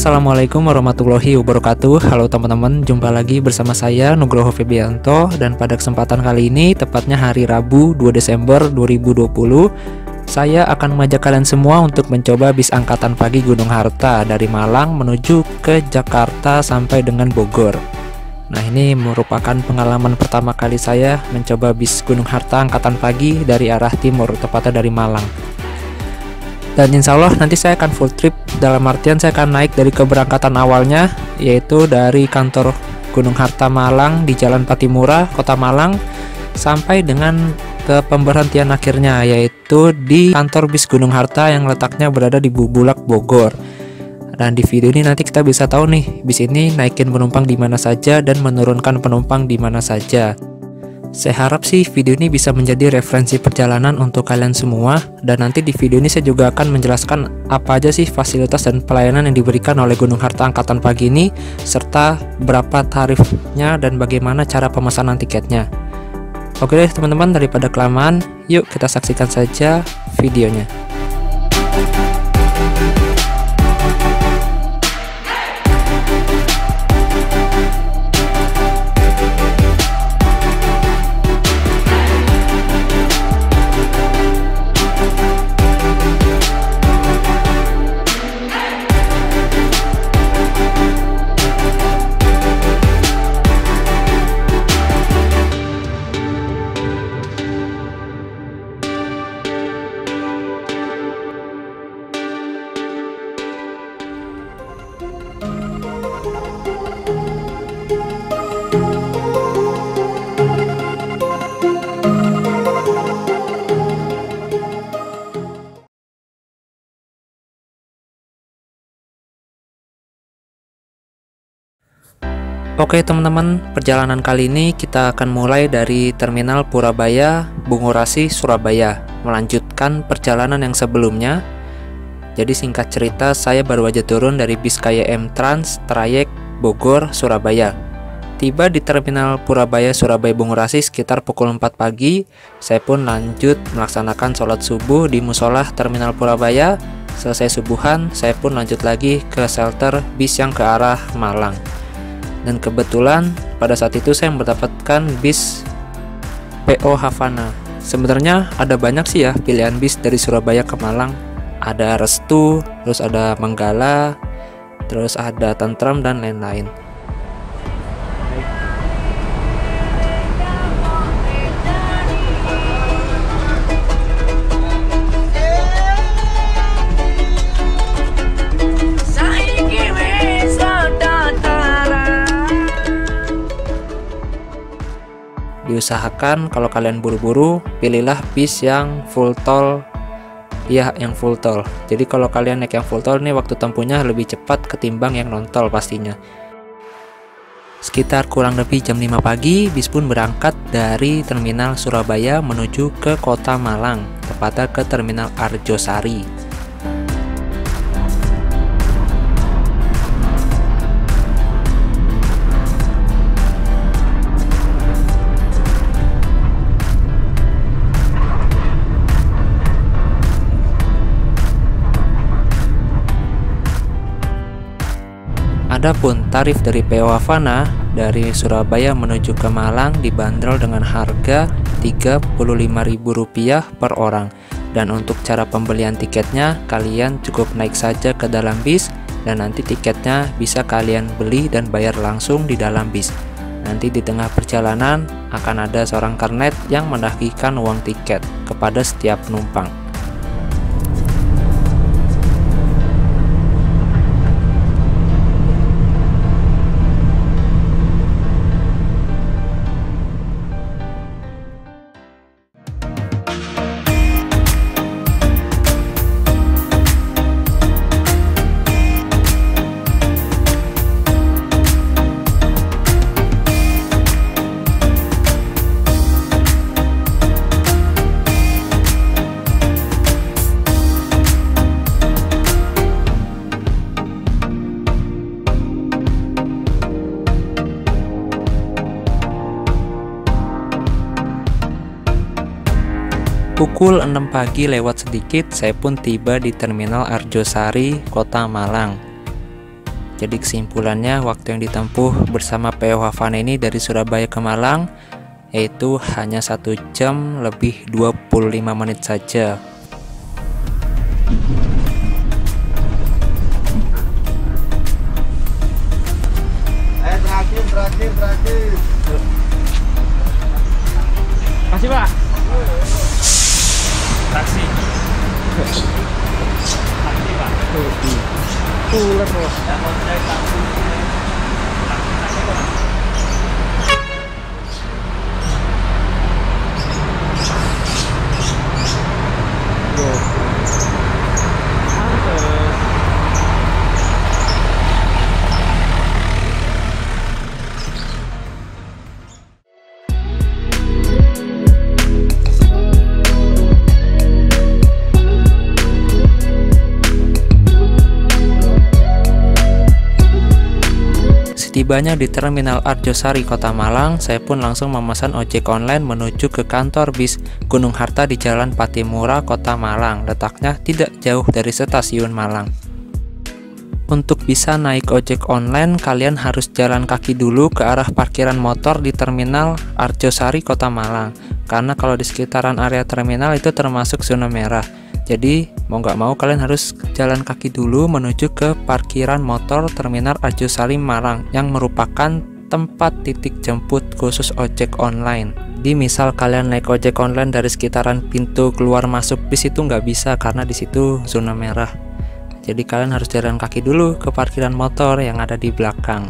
Assalamualaikum warahmatullahi wabarakatuh. Halo teman-teman, jumpa lagi bersama saya Nugroho Febianto. Dan pada kesempatan kali ini, tepatnya hari Rabu 2 Desember 2020, saya akan mengajak kalian semua untuk mencoba bis angkatan pagi Gunung Harta dari Malang menuju ke Jakarta sampai dengan Bogor. Nah, ini merupakan pengalaman pertama kali saya mencoba bis Gunung Harta angkatan pagi dari arah timur, tepatnya dari Malang. Dan insya Allah nanti saya akan full trip, dalam artian saya akan naik dari keberangkatan awalnya, yaitu dari kantor Gunung Harta Malang di Jalan Patimura, Kota Malang, sampai dengan ke pemberhentian akhirnya, yaitu di kantor bis Gunung Harta yang letaknya berada di Bubulak, Bogor. Dan di video ini nanti kita bisa tahu nih, bis ini naikin penumpang di mana saja dan menurunkan penumpang di mana saja. Saya harap sih video ini bisa menjadi referensi perjalanan untuk kalian semua. Dan nanti di video ini saya juga akan menjelaskan apa aja sih fasilitas dan pelayanan yang diberikan oleh Gunung Harta angkatan pagi ini, serta berapa tarifnya dan bagaimana cara pemesanan tiketnya. Oke deh teman-teman, daripada kelamaan, yuk kita saksikan saja videonya. Oke teman-teman, perjalanan kali ini kita akan mulai dari Terminal Purabaya, Bungurasi, Surabaya, melanjutkan perjalanan yang sebelumnya. Jadi singkat cerita, saya baru aja turun dari bis KYM Trans trayek Bogor, Surabaya. Tiba di Terminal Purabaya, Surabaya, Bungurasi sekitar pukul 4 pagi. Saya pun lanjut melaksanakan sholat subuh di musola Terminal Purabaya. Selesai subuhan, saya pun lanjut lagi ke shelter bis yang ke arah Malang. Dan kebetulan pada saat itu saya mendapatkan bis PO Havana. Sebenarnya ada banyak sih ya pilihan bis dari Surabaya ke Malang. Ada Restu, terus ada Manggala, terus ada Tentram dan lain-lain. Diusahakan kalau kalian buru-buru, pilihlah bis yang full tol. Ya, yang full tol. Jadi kalau kalian naik yang full tol nih, waktu tempuhnya lebih cepat ketimbang yang non tol pastinya. Sekitar kurang lebih jam 5 pagi, bis pun berangkat dari Terminal Surabaya menuju ke Kota Malang, tepatnya ke Terminal Arjosari. Adapun tarif dari PO Havana dari Surabaya menuju ke Malang dibanderol dengan harga Rp35.000 per orang. Dan untuk cara pembelian tiketnya, kalian cukup naik saja ke dalam bis dan nanti tiketnya bisa kalian beli dan bayar langsung di dalam bis. Nanti di tengah perjalanan akan ada seorang kernet yang menagihkan uang tiket kepada setiap penumpang. Pukul 6 pagi lewat sedikit, saya pun tiba di Terminal Arjosari, Kota Malang. Jadi kesimpulannya, waktu yang ditempuh bersama PO Havana ini dari Surabaya ke Malang yaitu hanya 1 jam lebih 25 menit saja. Terakhir. Makasih Pak. Taksi. Taksi Pak. Ular loh. Setibanya di Terminal Arjosari, Kota Malang, saya pun langsung memesan ojek online menuju ke kantor bis Gunung Harta di Jalan Patimura, Kota Malang. Letaknya tidak jauh dari stasiun Malang. Untuk bisa naik ojek online, kalian harus jalan kaki dulu ke arah parkiran motor di Terminal Arjosari, Kota Malang. Karena kalau di sekitaran area terminal itu termasuk zona merah. Jadi mau nggak mau kalian harus jalan kaki dulu menuju ke parkiran motor Terminal Arjosari Malang yang merupakan tempat titik jemput khusus ojek online. Di misal kalian naik ojek online dari sekitaran pintu keluar masuk bis itu nggak bisa karena di situ zona merah. Jadi kalian harus jalan kaki dulu ke parkiran motor yang ada di belakang.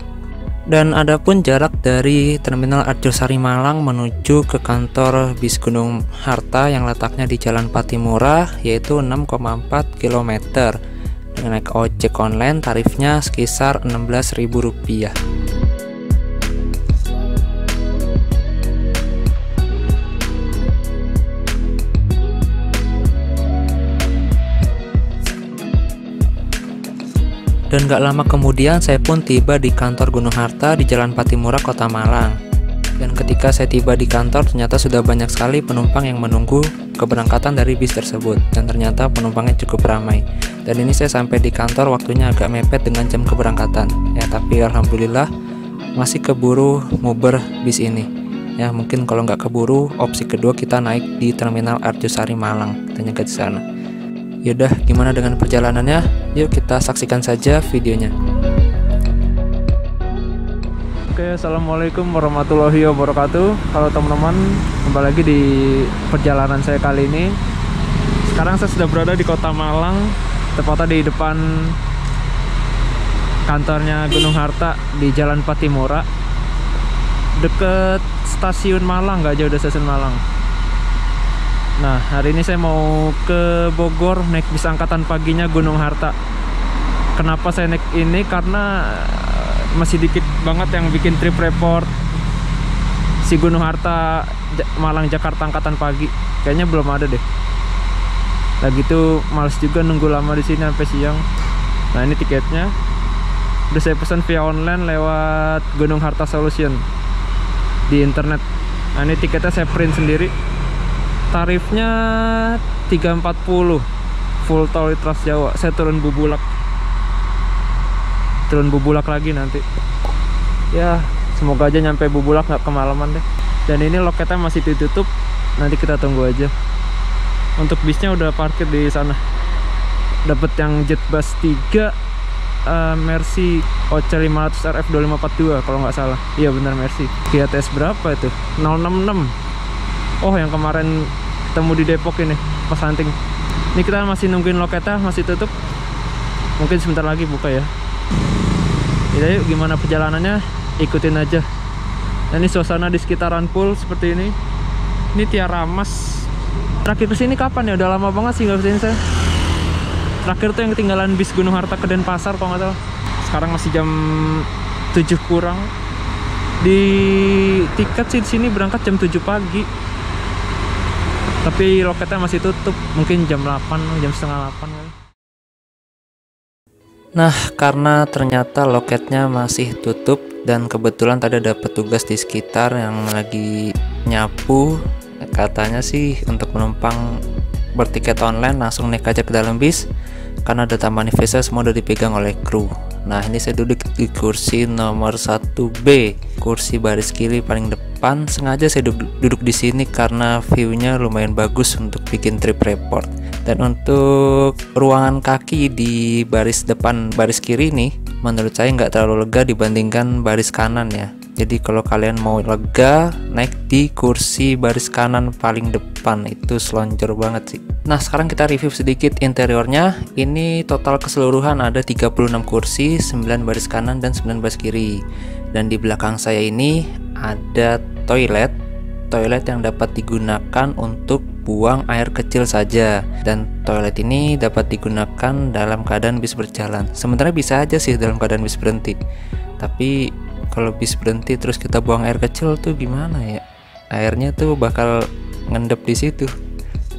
Dan adapun jarak dari Terminal Arjosari Malang menuju ke kantor bis Gunung Harta yang letaknya di Jalan Patimura yaitu 6,4 km. Dengan naik ojek online tarifnya sekitar Rp16.000. Dan gak lama kemudian saya pun tiba di kantor Gunung Harta di Jalan Patimura, Kota Malang. Dan ketika saya tiba di kantor, ternyata sudah banyak sekali penumpang yang menunggu keberangkatan dari bis tersebut. Dan ternyata penumpangnya cukup ramai. Dan ini saya sampai di kantor waktunya agak mepet dengan jam keberangkatan. Ya, tapi alhamdulillah masih keburu nguber bis ini. Ya, mungkin kalau nggak keburu, opsi kedua kita naik di Terminal Arjosari Malang. Kita nyegat di sana. Yaudah, gimana dengan perjalanannya? Yuk kita saksikan saja videonya. Oke, assalamualaikum warahmatullahi wabarakatuh. Halo teman-teman, kembali lagi di perjalanan saya kali ini. Sekarang saya sudah berada di Kota Malang, tepatnya di depan kantornya Gunung Harta di Jalan Patimura, deket stasiun Malang, nggak jauh dari stasiun Malang. Nah, hari ini saya mau ke Bogor naik bis angkatan paginya Gunung Harta. Kenapa saya naik ini? Karena masih dikit banget yang bikin trip report si Gunung Harta Malang Jakarta angkatan pagi. Kayaknya belum ada deh. Lagi tuh males juga nunggu lama di sini sampai siang. Nah, ini tiketnya. Udah saya pesan via online lewat Gunung Harta Solution di internet. Nah, ini tiketnya saya print sendiri. Tarifnya 340 full tol Trans Jawa. Saya turun Bubulak lagi nanti. Ya, semoga aja nyampe Bubulak nggak kemalaman deh. Dan ini loketnya masih ditutup. Nanti kita tunggu aja. Untuk bisnya udah parkir di sana. Dapat yang Jetbus 3 Mercy OC 500 RF 2542 kalau nggak salah. Iya benar, Mercy. Fiat S berapa itu? 066. Oh, yang kemarin ketemu di Depok ini pas hunting. Ini kita masih nungguin loketnya, masih tutup. Mungkin sebentar lagi buka ya. Yuk, gimana perjalanannya? Ikutin aja. Nah, ini suasana di sekitaran pool seperti ini. Ini Tiara Mas. Terakhir kesini kapan ya? Udah lama banget sih nggak kesini saya. Terakhir tuh yang ketinggalan bis Gunung Harta ke Denpasar kalau nggak salah. Sekarang masih jam 7 kurang. Di tiket sih di sini berangkat jam 7 pagi. Tapi loketnya masih tutup, mungkin jam 8, jam setengah 8 kali. Nah, karena ternyata loketnya masih tutup dan kebetulan tadi ada petugas di sekitar yang lagi nyapu, katanya sih untuk penumpang bertiket online langsung naik aja ke dalam bis karena data manifestnya semua udah dipegang oleh kru. Nah, ini saya duduk di kursi nomor 1B, kursi baris kiri paling depan. Sengaja saya duduk di sini karena view-nya lumayan bagus untuk bikin trip report. Dan untuk ruangan kaki di baris depan baris kiri nih, menurut saya nggak terlalu lega dibandingkan baris kanan ya. Jadi kalau kalian mau lega, naik di kursi baris kanan paling depan, itu selonjor banget sih. Nah, sekarang kita review sedikit interiornya. Ini total keseluruhan ada 36 kursi, 9 baris kanan dan 9 baris kiri. Dan di belakang saya ini ada toilet yang dapat digunakan untuk buang air kecil saja, dan toilet ini dapat digunakan dalam keadaan bis berjalan. Sebenarnya bisa aja sih dalam keadaan bis berhenti, tapi kalau bis berhenti terus kita buang air kecil tuh gimana ya, airnya tuh bakal ngendep di situ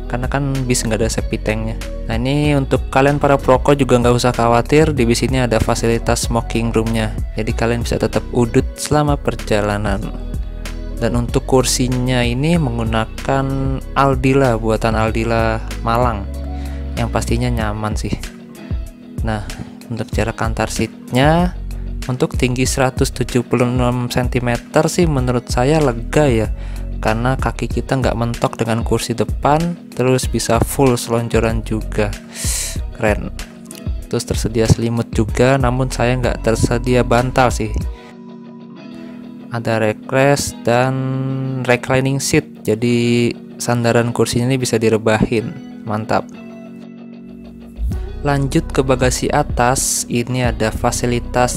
karena kan bis nggak ada septic tanknya. Nah, ini untuk kalian para perokok juga nggak usah khawatir, di bis ini ada fasilitas smoking roomnya, jadi kalian bisa tetap udut selama perjalanan. Dan untuk kursinya ini menggunakan Aldila, buatan Aldila Malang, yang pastinya nyaman sih. Nah, untuk jarak antar seatnya, untuk tinggi 176 cm sih menurut saya lega ya, karena kaki kita nggak mentok dengan kursi depan, terus bisa full selonjoran juga, keren. Terus tersedia selimut juga, namun saya nggak tersedia bantal sih. Ada backrest dan reclining seat, jadi sandaran kursinya ini bisa direbahin, mantap. Lanjut ke bagasi atas, ini ada fasilitas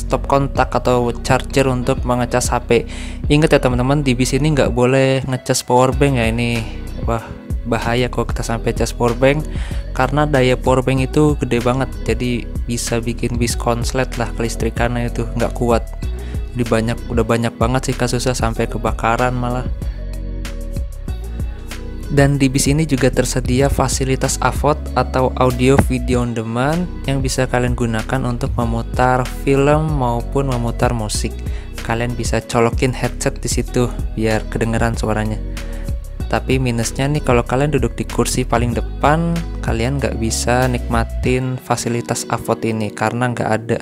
stop kontak atau charger untuk mengecas HP. Ingat ya teman-teman, di bis ini nggak boleh ngecas powerbank ya, ini wah bahaya kalau kita sampai cas powerbank, karena daya powerbank itu gede banget, jadi bisa bikin bis konslet lah, kelistrikannya itu nggak kuat. Jadi udah banyak banget sih kasusnya sampai kebakaran malah. Dan di bis ini juga tersedia fasilitas AVOD atau audio video on demand yang bisa kalian gunakan untuk memutar film maupun memutar musik. Kalian bisa colokin headset di situ biar kedengeran suaranya. Tapi minusnya nih, kalau kalian duduk di kursi paling depan, kalian nggak bisa nikmatin fasilitas AVOD ini karena nggak ada.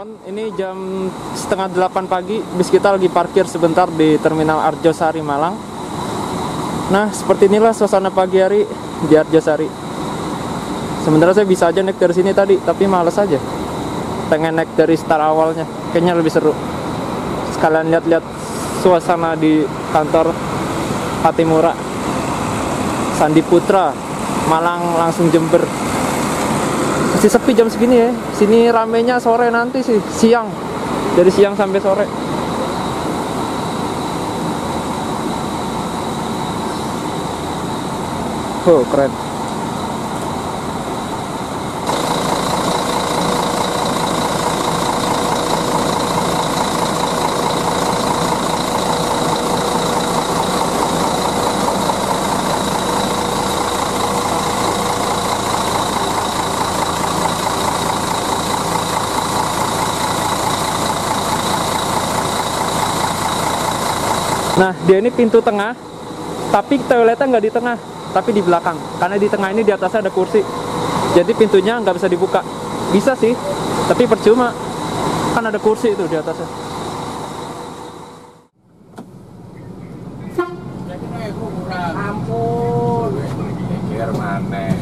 teman-teman, ini jam setengah 8 pagi. Bis kita lagi parkir sebentar di Terminal Arjosari Malang. Nah, seperti inilah suasana pagi hari di Arjosari. Sebenarnya saya bisa aja naik dari sini tadi, tapi males aja. Pengen naik dari start awalnya, kayaknya lebih seru. Sekalian lihat-lihat suasana di kantor Patimura, Sandi Putra, Malang langsung Jember. Masih sepi jam segini ya. Sini ramenya sore nanti sih, siang. Dari siang sampai sore. Oh, keren. Nah, dia ini pintu tengah, tapi toiletnya nggak di tengah, tapi di belakang. Karena di tengah ini di atasnya ada kursi, jadi pintunya nggak bisa dibuka. Bisa sih, tapi percuma, kan ada kursi itu di atasnya. Ampun, geger maneh.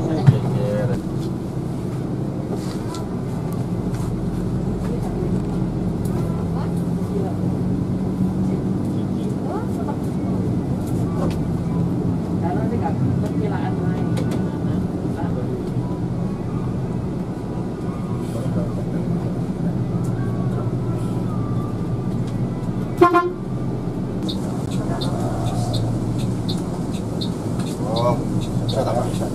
Geger. Oh, saya tak bisa.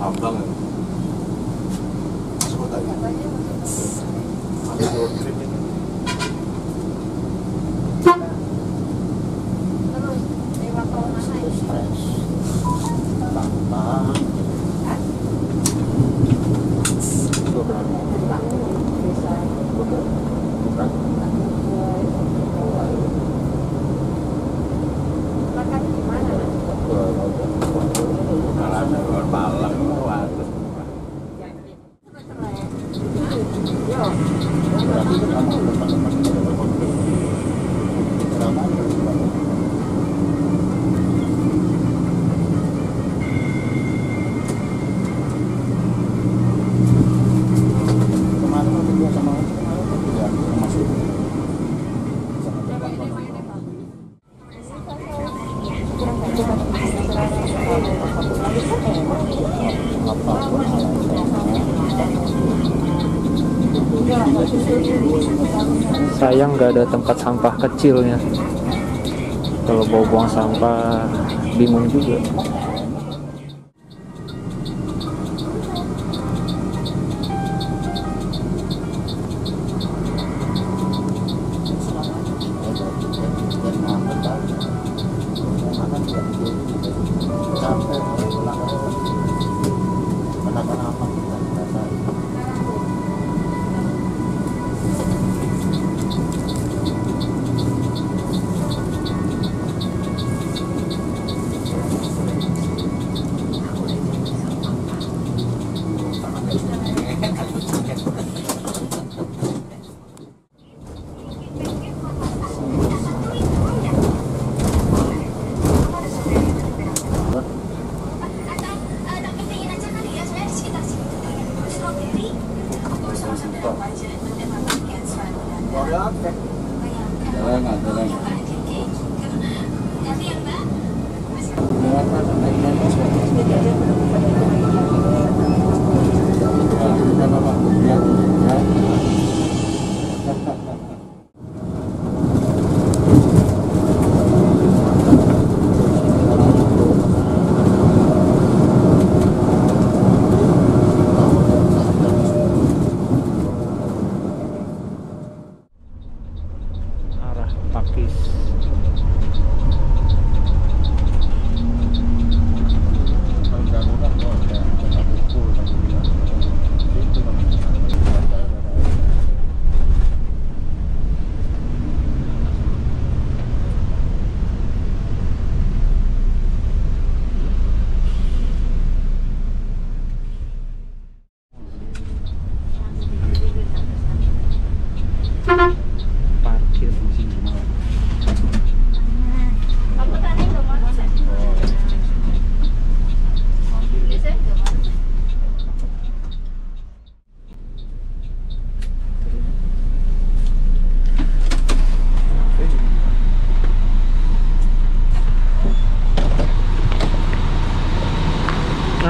Abang ya. Sebut aja. Ada road trip ini. Sayang nggak ada tempat sampah kecilnya. Kalau mau buang sampah bingung juga.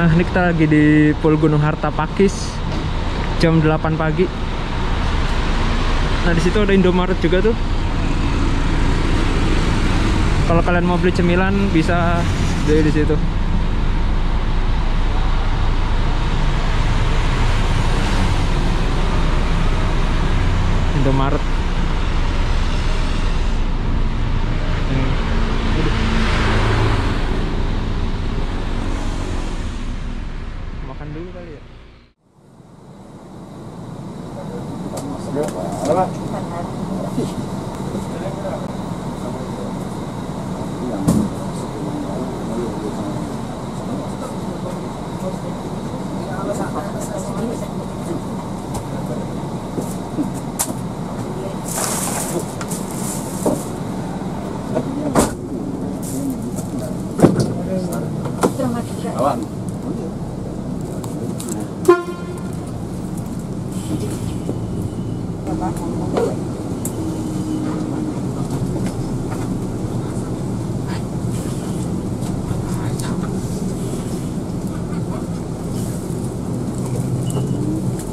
Nah, ini kita lagi di Pool Gunung Harta Pakis jam 8 pagi. Nah, di situ ada Indomaret juga tuh. Kalau kalian mau beli cemilan bisa beli di situ. Indomaret. Makan dulu kali ya.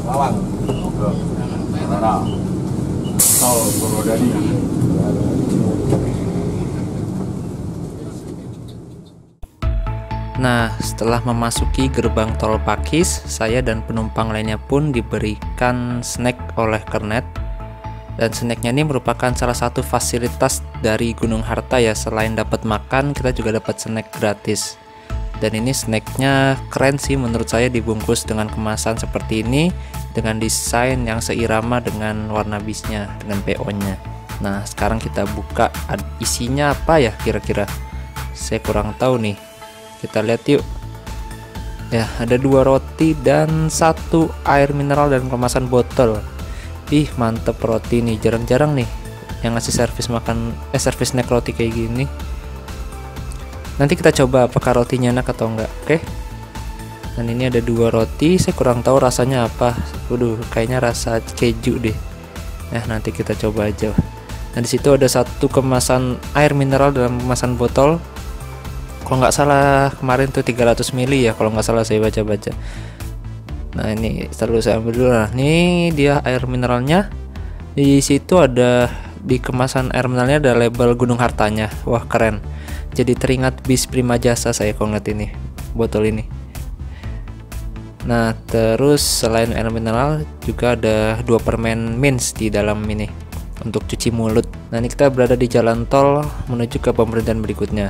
Lawang. Tol Purwodadi. Nah, setelah memasuki gerbang tol Pakis, saya dan penumpang lainnya pun diberikan snack oleh Kernet. Dan snacknya ini merupakan salah satu fasilitas dari Gunung Harta ya. Selain dapat makan, kita juga dapat snack gratis. Dan ini snacknya keren sih menurut saya, dibungkus dengan kemasan seperti ini, dengan desain yang seirama dengan warna bisnya, dengan PO-nya. Nah, sekarang kita buka isinya apa ya kira-kira. Saya kurang tahu nih. Kita lihat yuk. Ya, ada 2 roti dan 1 air mineral dan kemasan botol. Ih, mantep roti nih. Jarang-jarang nih yang ngasih servis servis snack roti kayak gini. Nanti kita coba apakah rotinya enak atau enggak. Oke. Dan ini ada 2 roti. Saya kurang tahu rasanya apa. Waduh, kayaknya rasa keju deh. Nah, nanti kita coba aja. Nah, di situ ada 1 kemasan air mineral dalam kemasan botol. Kalau nggak salah kemarin tuh 300 ml ya, kalau nggak salah saya baca-baca. Nah, ini terus saya ambil dulu. Nah, ini dia air mineralnya. Di situ ada, di kemasan air mineralnya ada label Gunung Hartanya. Wah, keren. Jadi teringat bis Prima Jasa saya kalau ngeliat ini botol ini. Nah, terus selain air mineral juga ada 2 permen mints di dalam ini untuk cuci mulut. Nah, ini kita berada di jalan tol menuju ke pemberhentian berikutnya.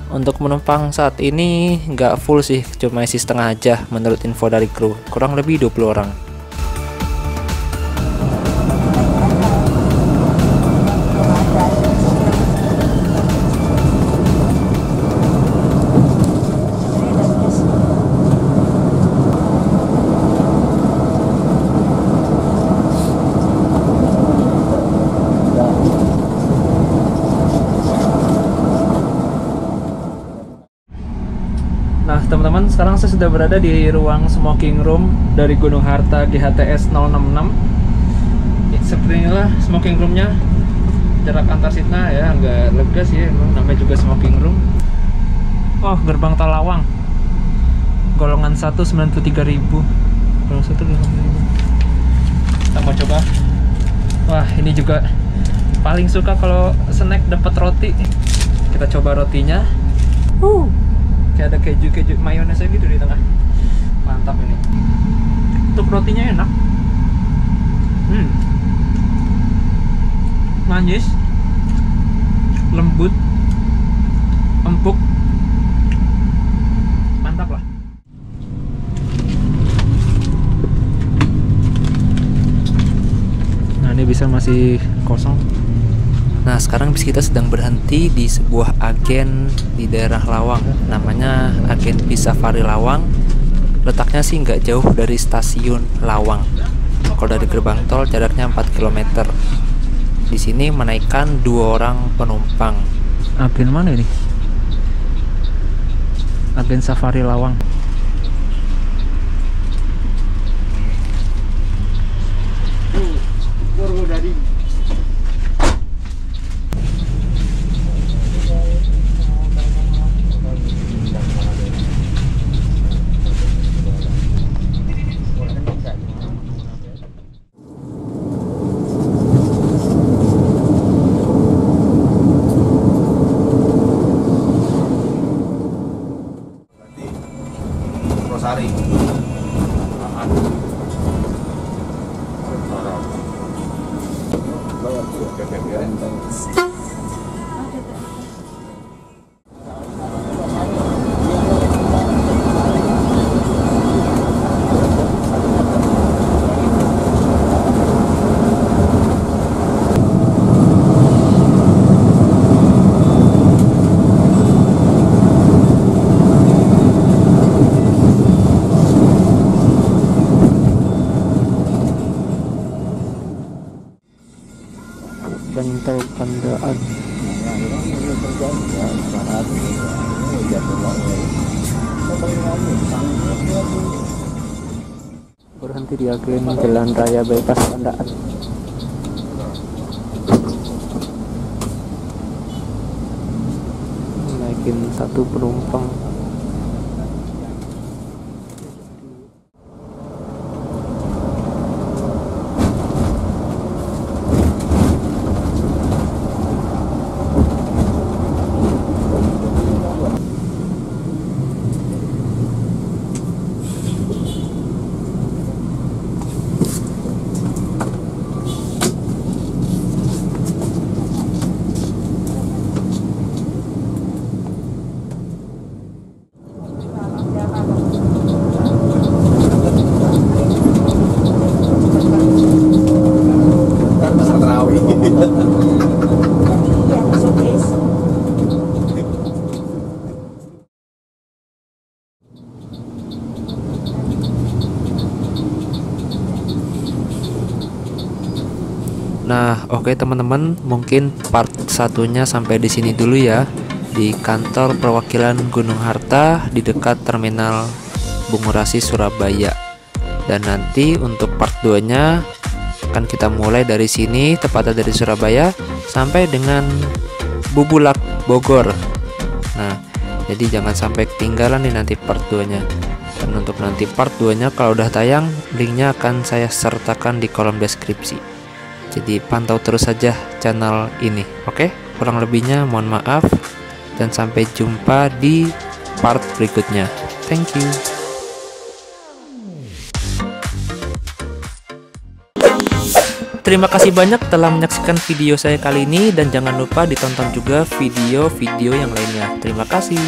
Untuk penumpang saat ini nggak full sih, cuma isi setengah aja menurut info dari kru, kurang lebih 20 orang. Nah, teman-teman, sekarang saya sudah berada di ruang smoking room dari Gunung Harta GHTS 066. Seperti inilah smoking roomnya. Jarak antar sitna ya agak lega sih, emang namanya juga smoking room. Oh, gerbang tol Lawang. Golongan 1 93.000. Golongan 1 93.000. Kita mau coba. Wah, ini juga paling suka kalau snack dapat roti. Kita coba rotinya. Kayak ada keju mayonesnya gitu di tengah. Mantap ini. Untuk rotinya enak. Manis, lembut, empuk, mantap lah. Nah, ini bisa masih kosong. Nah, sekarang bis kita sedang berhenti di sebuah agen di daerah Lawang. Namanya agen bis Safari Lawang. Letaknya sih nggak jauh dari stasiun Lawang. Kalau dari gerbang tol jaraknya 4 km. Di sini menaikkan 2 orang penumpang. Agen mana ini? Agen Safari Lawang. Sari. Dan tol Pandaan. Berhenti di agen Jalan Raya Bypass Pandaan. Naikin 1 penumpang. Nah, oke teman-teman, mungkin part satunya sampai di sini dulu ya, di kantor perwakilan Gunung Harta di dekat terminal Bungurasi Surabaya. Dan nanti untuk part 2-nya akan kita mulai dari sini, tepatnya dari Surabaya sampai dengan Bubulak, Bogor. Nah, jadi jangan sampai ketinggalan nih nanti part 2-nya. Dan untuk nanti part 2-nya kalau udah tayang, linknya akan saya sertakan di kolom deskripsi. Jadi pantau terus saja channel ini. Oke, kurang lebihnya mohon maaf dan sampai jumpa di part berikutnya. Thank you. Terima kasih banyak telah menyaksikan video saya kali ini dan jangan lupa ditonton juga video-video yang lainnya. Terima kasih.